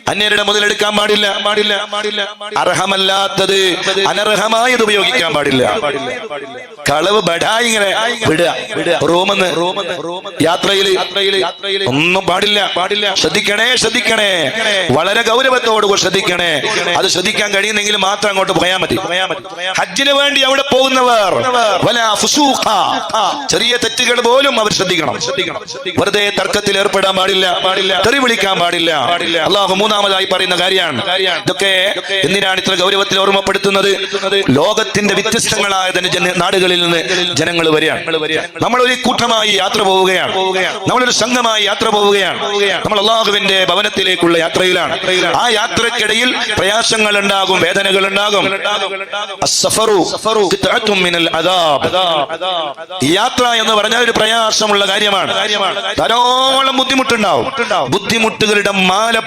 അന്യരുടെ മുതലെടുക്കാൻ പാടില്ല. അർഹമല്ലാത്തത് അനർഹമായത് ഉപയോഗിക്കാൻ പാടില്ല. കളവ് ബടായി ഇങ്ങനെ വിടുക. റൂമെന്ന് യാത്രയിൽ ഒന്നും പാടില്ല. ശ്രദ്ധിക്കണേ. വളരെ ഗൗരവത്തോടുകൂടി ശ്രദ്ധിക്കണേ. അത് ശ്രദ്ധിക്കാൻ കഴിയുന്നെങ്കിൽ മാത്രം അങ്ങോട്ട് പോയാൽ മതി. ഹജ്ജിന് വേണ്ടി അവിടെ പോകുന്നവർ ചെറിയ തെറ്റുകൾ പോലും അവർ ശ്രദ്ധിക്കണം. വെറുതെ തർക്കത്തിൽ ഏർപ്പെടാൻ പാടില്ല. തെറി വിളിക്കാൻ പാടില്ല. അള്ളാഹു മൂന്നാമതായി പറയുന്ന കാര്യമാണ്. ഇതൊക്കെ എന്തിനാണ് ഇത്ര ഗൗരവത്തിൽ ഓർമ്മപ്പെടുത്തുന്നത്? ലോകത്തിന്റെ വ്യത്യസ്തങ്ങളായ നാടുകളിൽ നിന്ന് ജനങ്ങൾ വരികയാണ്. നമ്മളൊരു കൂട്ടമായി യാത്ര പോവുകയാണ്. നമ്മളൊരു സംഘമായി യാത്ര പോവുകയാണ്. നമ്മൾ അള്ളാഹുവിന്റെ ഭവനത്തിലേക്കുള്ള യാത്രയിലാണ്. ആ യാത്രക്കിടയിൽ പ്രയാസങ്ങൾ ഉണ്ടാകും, വേദനകൾ ഉണ്ടാകും. യാത്ര എന്ന് പറഞ്ഞാൽ ഒരു പ്രയാസമുള്ള കാര്യമാണ്. ധാരാളം ബുദ്ധിമുട്ടുണ്ടാവും. ബുദ്ധിമുട്ടുകളുടെ മാല